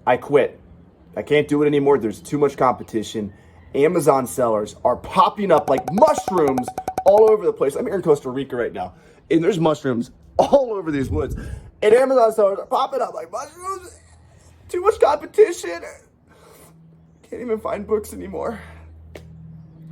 I quit. I can't do it anymore. There's too much competition. Amazon sellers are popping up like mushrooms all over the place. I'm here in Costa Rica right now, and there's mushrooms all over these woods. And Amazon sellers are popping up like mushrooms. Too much competition. Can't even find books anymore.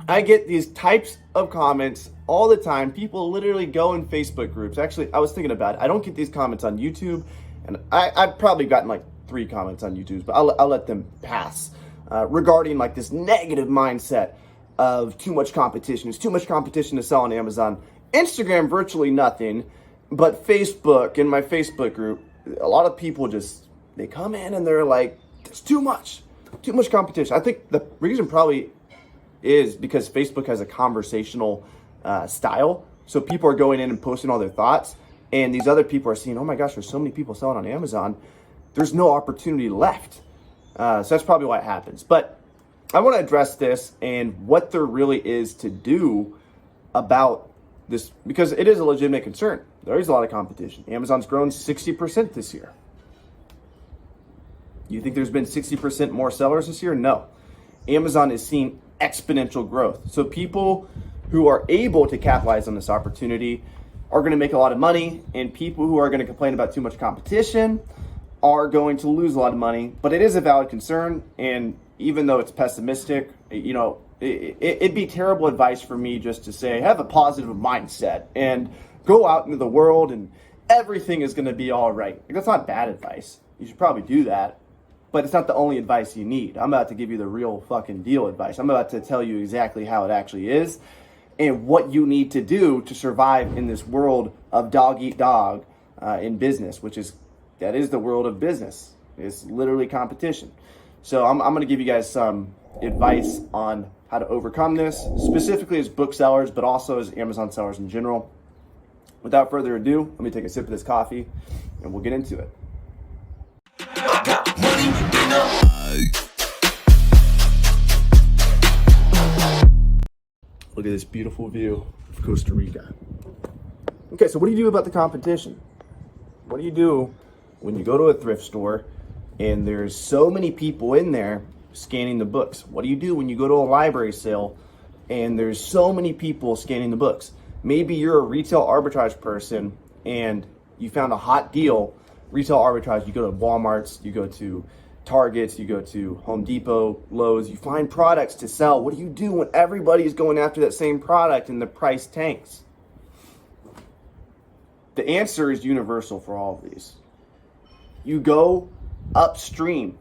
I get these types of comments all the time. People literally go in Facebook groups. Actually, I was thinking about it. I don't get these comments on YouTube, and I've probably gotten like 3 comments on YouTube, but I'll let them pass regarding like this negative mindset of too much competition. It's too much competition to sell on Amazon. Instagram, virtually nothing, but Facebook, in my Facebook group, a lot of people just, they come in and they're like, there's too much competition. I think the reason probably is because Facebook has a conversational style. So people are going in and posting all their thoughts, and these other people are seeing, oh my gosh, there's so many people selling on Amazon. There's no opportunity left. So that's probably why it happens. But I want to address this and what there really is to do about this, because it is a legitimate concern. There is a lot of competition. Amazon's grown 60% this year. You think there's been 60% more sellers this year? No. Amazon is seeing exponential growth. So people who are able to capitalize on this opportunity are going to make a lot of money, and people who are going to complain about too much competition are going to lose a lot of money. But it is a valid concern, and even though it's pessimistic, you know, it'd be terrible advice for me just to say have a positive mindset and go out into the world and everything is going to be all right. Like, that's not bad advice. You should probably do that. But it's not the only advice you need. I'm about to give you the real fucking deal advice. I'm about to tell you exactly how it actually is and what you need to do to survive in this world of dog eat dog in business, that is the world of business. It's literally competition. So I'm going to give you guys some advice on how to overcome this, specifically as book sellers, but also as Amazon sellers in general. Without further ado, let me take a sip of this coffee and we'll get into it. Look at this beautiful view of Costa Rica. Okay, so what do you do about the competition? What do you do when you go to a thrift store and there's so many people in there scanning the books? What do you do when you go to a library sale and there's so many people scanning the books? Maybe you're a retail arbitrage person and you found a hot deal. Retail arbitrage, you go to Walmart's, you go to Targets, you go to Home Depot, Lowe's, you find products to sell. What do you do when everybody's going after that same product and the price tanks? The answer is universal for all of these. You go upstream.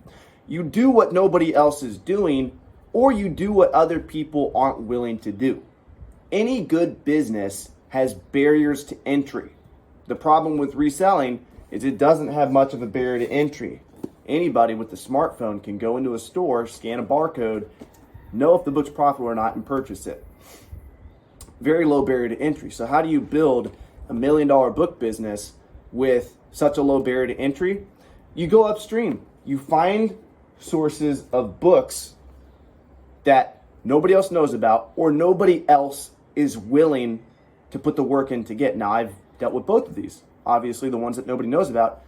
You do what nobody else is doing, or you do what other people aren't willing to do. Any good business has barriers to entry. The problem with reselling is it doesn't have much of a barrier to entry. Anybody with a smartphone can go into a store, scan a barcode, know if the book's profitable or not, and purchase it. Very low barrier to entry. So how do you build $1 million book business with such a low barrier to entry? You go upstream. You find sources of books that nobody else knows about or nobody else is willing to put the work in to get. Now, I've dealt with both of these. Obviously, the ones that nobody knows about.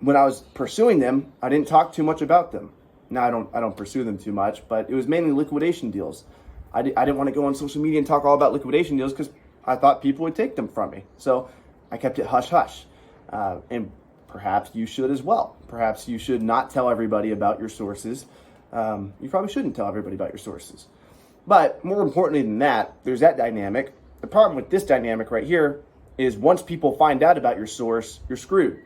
When I was pursuing them, I didn't talk too much about them. Now I don't pursue them too much, but it was mainly liquidation deals. I didn't want to go on social media and talk all about liquidation deals because I thought people would take them from me. So I kept it hush hush. And perhaps you should as well. Perhaps you should not tell everybody about your sources. You probably shouldn't tell everybody about your sources. But more importantly than that, there's that dynamic. The problem with this dynamic right here is once people find out about your source, you're screwed.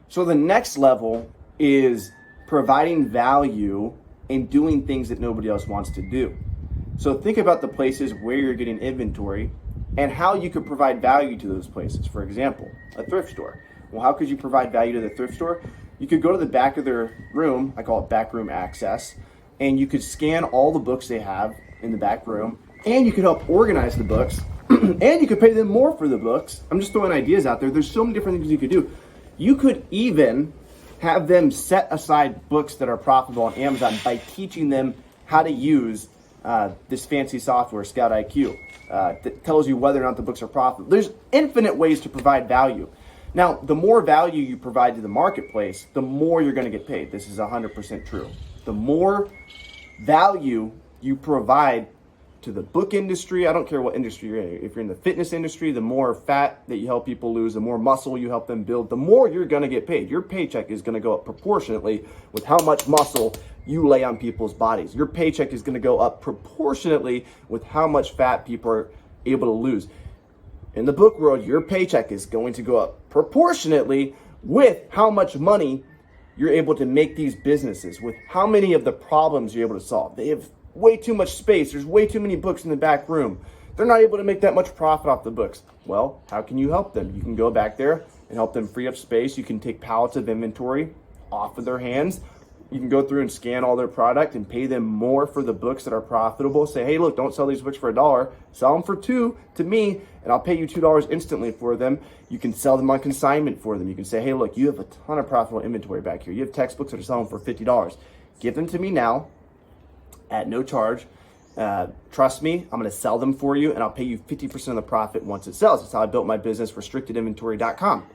So the next level is providing value and doing things that nobody else wants to do. So think about the places where you're getting inventory and how you could provide value to those places. For example, a thrift store. Well, how could you provide value to the thrift store? You could go to the back of their room, I call it backroom access, and you could scan all the books they have in the back room, and you could help organize the books, and you could pay them more for the books. I'm just throwing ideas out there. There's so many different things you could do. You could even have them set aside books that are profitable on Amazon by teaching them how to use this fancy software, ScoutIQ, that tells you whether or not the books are profitable. There's infinite ways to provide value. Now, the more value you provide to the marketplace, the more you're going to get paid. This is 100% true. The more value you provide to the book industry, I don't care what industry you're in. If you're in the fitness industry, the more fat that you help people lose, the more muscle you help them build, the more you're going to get paid. Your paycheck is going to go up proportionately with how much muscle you lay on people's bodies. Your paycheck is going to go up proportionately with how much fat people are able to lose. In the book world, your paycheck is going to go up proportionately with how much money you're able to make these businesses, with how many of the problems you're able to solve. They have way too much space. There's way too many books in the back room. They're not able to make that much profit off the books. Well, how can you help them? You can go back there and help them free up space. You can take pallets of inventory off of their hands. You can go through and scan all their product and pay them more for the books that are profitable. Say, hey, look, don't sell these books for $1. Sell them for $2 to me, and I'll pay you $2 instantly for them. You can sell them on consignment for them. You can say, hey, look, you have a ton of profitable inventory back here. You have textbooks that are selling for $50. Give them to me now at no charge. Trust me, I'm going to sell them for you, and I'll pay you 50% of the profit once it sells. That's how I built my business, restrictedinventory.com.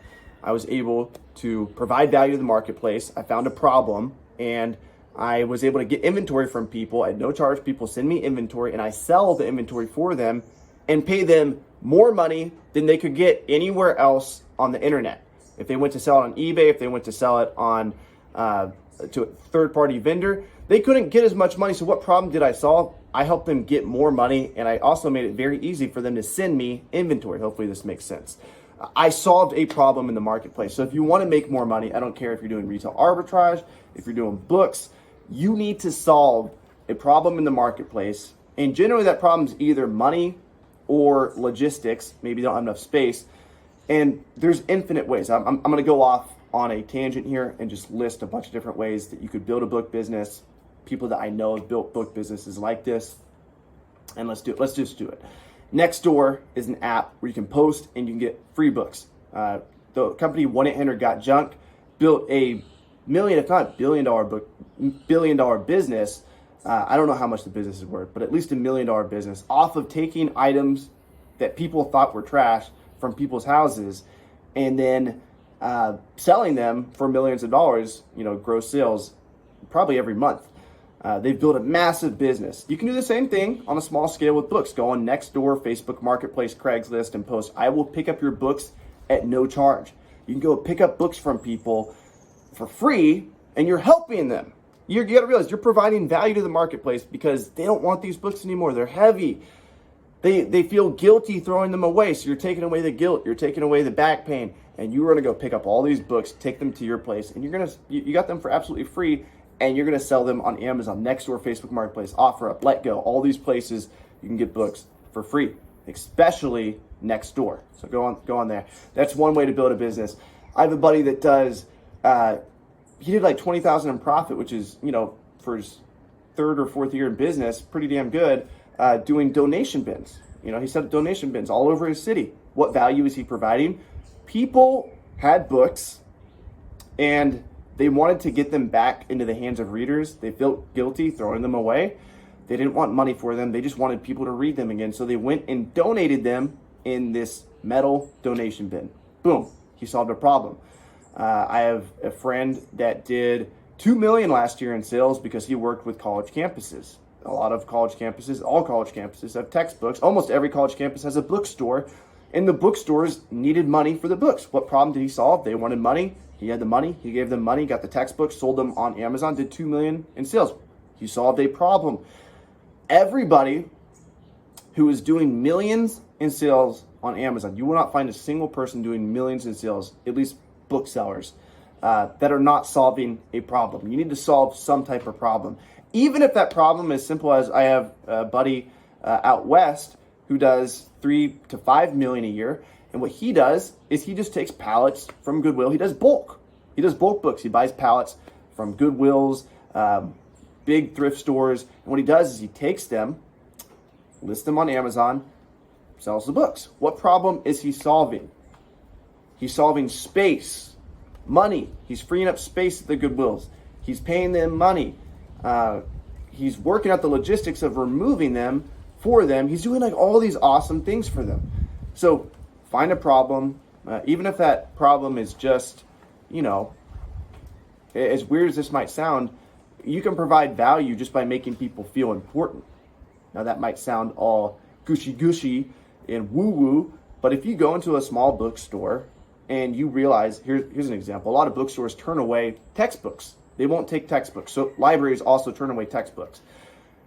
I was able to provide value to the marketplace. I found a problem, and I was able to get inventory from people at no charge. People send me inventory, and I sell the inventory for them and pay them more money than they could get anywhere else on the internet. If they went to sell it on eBay, if they went to sell it on to a third-party vendor, they couldn't get as much money. So what problem did I solve? I helped them get more money, and I also made it very easy for them to send me inventory. Hopefully this makes sense. I solved a problem in the marketplace. So if you want to make more money, I don't care if you're doing retail arbitrage, if you're doing books, you need to solve a problem in the marketplace. And generally that problem is either money or logistics. Maybe you don't have enough space. And there's infinite ways. I'm going to go off on a tangent here and just list a bunch of different ways that you could build a book business. People that I know have built book businesses like this. And let's do it. Let's just do it. Nextdoor is an app where you can post and you can get free books. The company 1-800-GOT-JUNK built a million, if not billion dollar business. I don't know how much the business is worth, but at least $1 million business off of taking items that people thought were trash from people's houses and then selling them for millions of dollars, gross sales probably every month. They've built a massive business. You can do the same thing on a small scale with books. Go on Nextdoor, Facebook Marketplace, Craigslist, and post, I will pick up your books at no charge. You can go pick up books from people for free, and you're helping them. You got to realize you're providing value to the marketplace because they don't want these books anymore. They're heavy. They feel guilty throwing them away. So you're taking away the guilt. You're taking away the back pain. And you're going to go pick up all these books, take them to your place, and you got them for absolutely free. And you're going to sell them on Amazon, Nextdoor, Facebook Marketplace, OfferUp, LetGo, all these places you can get books for free, especially Nextdoor. So go on there. That's one way to build a business. I have a buddy that does, he did like $20,000 in profit, which is, for his third or fourth year in business, pretty damn good, doing donation bins. He set up donation bins all over his city. What value is he providing? People had books and they wanted to get them back into the hands of readers. They felt guilty throwing them away. They didn't want money for them. They just wanted people to read them again. So they went and donated them in this metal donation bin. Boom, he solved a problem. I have a friend that did $2 million last year in sales because he worked with college campuses. All college campuses have textbooks. Almost every college campus has a bookstore, and the bookstores needed money for the books. What problem did he solve? They wanted money. He had the money. He gave them money, got the textbooks, sold them on Amazon, did $2 million in sales. He solved a problem. Everybody who is doing millions in sales on Amazon, you will not find a single person doing millions in sales, at least booksellers, that are not solving a problem. You need to solve some type of problem. Even if that problem is simple as I have a buddy out west who does $3 to $5 million a year. And what he does is he just takes pallets from Goodwill. He does bulk. He does bulk books. He buys pallets from Goodwills, big thrift stores. And what he does is he takes them, lists them on Amazon, sells the books. What problem is he solving? He's solving space, money. He's freeing up space at the Goodwills. He's paying them money. He's working out the logistics of removing them for them. He's doing like all these awesome things for them. So find a problem, Even if that problem is just, you know, as weird as this might sound, you can provide value just by making people feel important. Now that might sound all gushy and woo-woo, but if you go into a small bookstore and you realize, here's an example. A lot of bookstores turn away textbooks. They won't take textbooks. So libraries also turn away textbooks.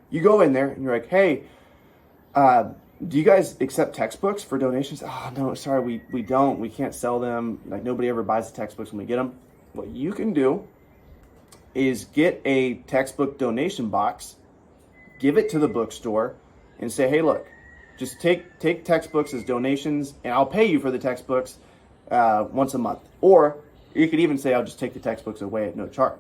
You go in there and you're like, hey, do you guys accept textbooks for donations? Oh, no, sorry, we don't. We can't sell them. Like, nobody ever buys the textbooks when we get them. What you can do is get a textbook donation box, give it to the bookstore, and say, hey, look, just take textbooks as donations, and I'll pay you for the textbooks once a month. Or you could even say, I'll just take the textbooks away at no charge.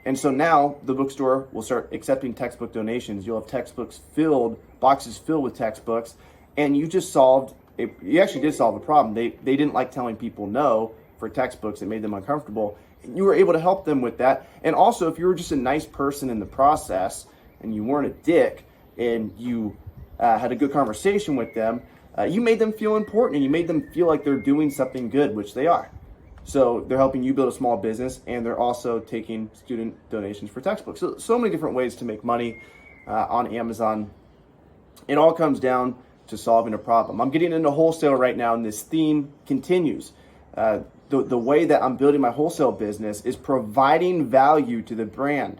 And so now the bookstore will start accepting textbook donations. You'll have boxes filled with textbooks, and you actually did solve a problem. They didn't like telling people no for textbooks. It made them uncomfortable. You were able to help them with that. And also, if you were just a nice person in the process and you weren't a dick and you had a good conversation with them, you made them feel important and you made them feel like they're doing something good, which they are. So they're helping you build a small business, and they're also taking student donations for textbooks. So many different ways to make money on Amazon. It all comes down to solving a problem. I'm getting into wholesale right now, and this theme continues. The way that I'm building my wholesale business is providing value to the brand.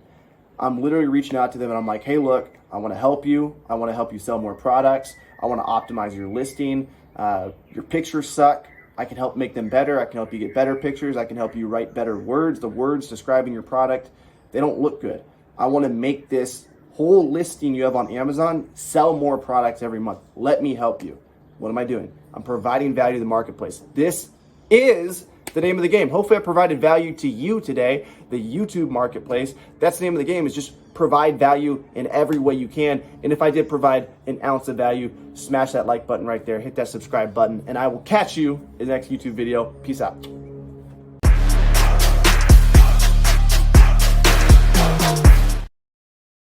I'm literally reaching out to them and I'm like, hey, look, I want to help you. I want to help you sell more products. I want to optimize your listing. Your pictures suck. I can help make them better. I can help you get better pictures. I can help you write better words. The words describing your product, they don't look good. I want to make this whole listing you have on Amazon sell more products every month. Let me help you. What am I doing? I'm providing value to the marketplace. This is the name of the game. Hopefully I provided value to you today, the YouTube marketplace. That's the name of the game, is just provide value in every way you can. And if I did provide an ounce of value, smash that like button right there, hit that subscribe button, and I will catch you in the next YouTube video. Peace out.